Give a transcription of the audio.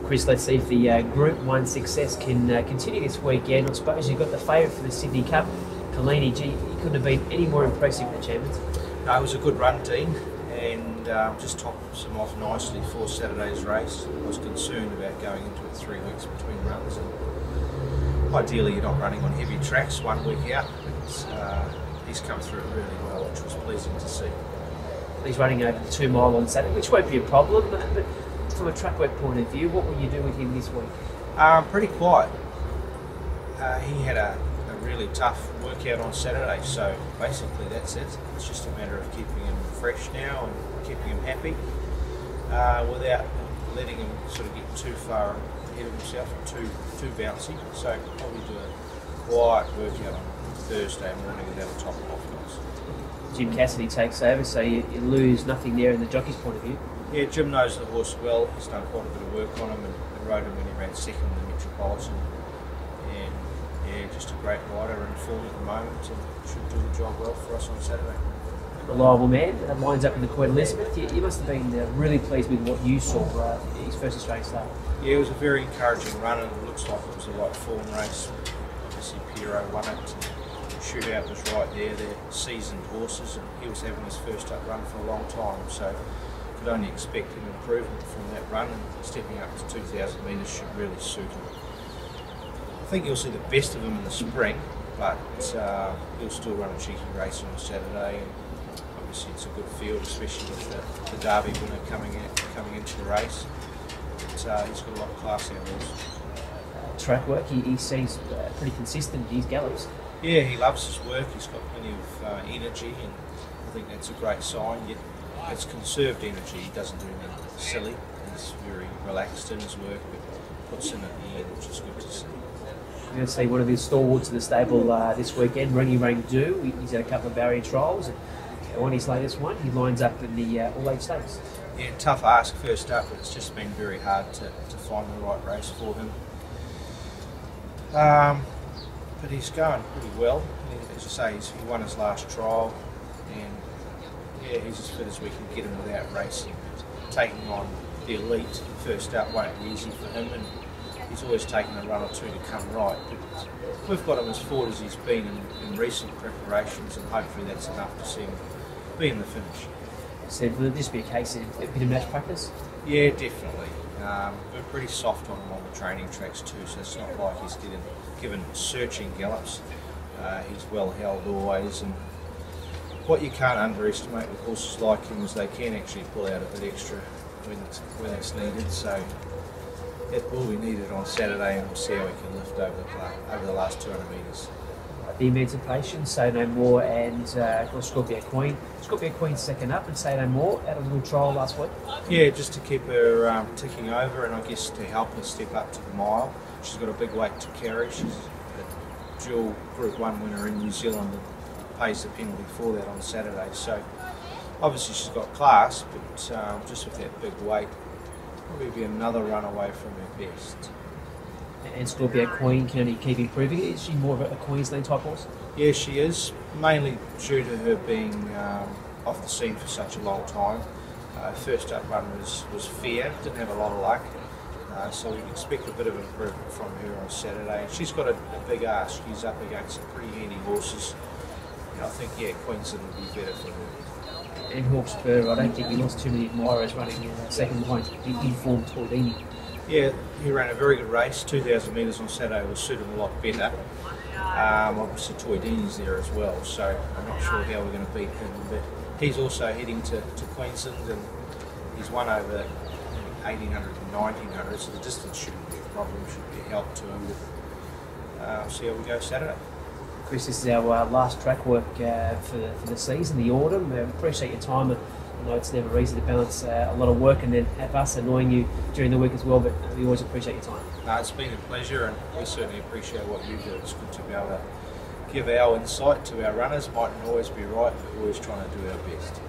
Chris, let's see if the Group 1 success can continue this weekend. I suppose you've got the favourite for the Sydney Cup, Kalini. Gee, he couldn't have been any more impressive than the champions. No, it was a good run, Dean, and just topped him off nicely for Saturday's race. I was concerned about going into it 3 weeks between runs, and ideally you're not running on heavy tracks 1 week out, but he's come through it really well, which was pleasing to see. He's running over the 2 mile on Saturday, which won't be a problem, but from a track work point of view, what will you do with him this week? Pretty quiet. He had a really tough workout on Saturday, so basically that's it. It's just a matter of keeping him fresh now and keeping him happy without letting him sort of get too far ahead of himself and too bouncy. So probably do a quiet workout on Thursday morning and that'll top him off nice. Jim Cassidy takes over, so you lose nothing there in the jockey's point of view. Yeah, Jim knows the horse well. He's done quite a bit of work on him and rode him when he ran second in the Metropolitan. And yeah, just a great rider and form at the moment and should do the job well for us on Saturday. Reliable man, lines up in the Queen Elizabeth. You must have been really pleased with what you saw his first Australian start. Yeah, it was a very encouraging run and it looks like it was the right form race. Obviously Piero won it. Shootout was right there. They're seasoned horses and he was having his first up run for a long time, so could only expect an improvement from that run, and stepping up to 2,000 metres should really suit him. I think you'll see the best of him in the spring, but he'll still run a cheeky race on Saturday, and obviously it's a good field, especially with the Derby winner coming into the race. But he's got a lot of class in horse. Track work, he seems pretty consistent in his gallops. Yeah, he loves his work, he's got plenty of energy, and I think that's a great sign. Yet it's conserved energy, he doesn't do anything silly, he's very relaxed in his work, but puts in at the end, which is good to see. We're going to see one of his stalwarts of the stable this weekend, Ringy Rangdu. He's had a couple of barrier trials, and on his latest one, he lines up in the All-Age Stakes. Yeah, tough ask first up, but it's just been very hard to find the right race for him. But he's going pretty well. As I say, he won his last trial, and yeah, he's as fit as we can get him without racing. But taking on the elite first up won't be easy for him, and he's always taken a run or two to come right. But we've got him as forward as he's been in recent preparations, and hopefully that's enough to see him be in the finish. So will this be a case of a bit of match practice? Yeah, definitely. We're pretty soft on him on the training tracks too, so it's not like he's given searching gallops. He's well held always, and what you can't underestimate with horses like him is they can actually pull out a bit extra when it's needed. So it will be needed on Saturday, and we'll see how we can lift over the last 200 metres. The Emancipation, Say No More, and of course Scorpio Queen. Scorpio Queen second up, and Say No More had a little trial last week. Yeah, just to keep her ticking over, and I guess to help her step up to the mile. She's got a big weight to carry. She's a dual Group 1 winner in New Zealand and pays the penalty for that on Saturday. So obviously she's got class, but just with that big weight, probably be another run away from her best. And Scorpio Queen can only keep improving. Is she more of a Queensland type horse? Yeah, she is, mainly due to her being off the scene for such a long time. First up run was fair, didn't have a lot of luck, so we can expect a bit of improvement from her on Saturday. And she's got a big ask. She's up against some pretty handy horses, and I think, yeah, Queensland would be better for her. And Hawkspur, I don't think he lost too many admirers running second behind informed Tordini. Yeah, he ran a very good race. 2,000 metres on Saturday will suit him a lot better. Obviously Tordini's there as well, so I'm not sure how we're going to beat him, but he's also heading to Queensland, and he's won over 1,800 and 1,900, so the distance shouldn't be a problem, should be a help to him. We'll see how we go Saturday. Chris, this is our last track work for the season, the autumn. Appreciate your time. I know it's never easy to balance a lot of work and then have us annoying you during the week as well, but we always appreciate your time. No, it's been a pleasure, and we certainly appreciate what you do. It's good to be able to give our insight to our runners. Mightn't always be right, but we're always trying to do our best.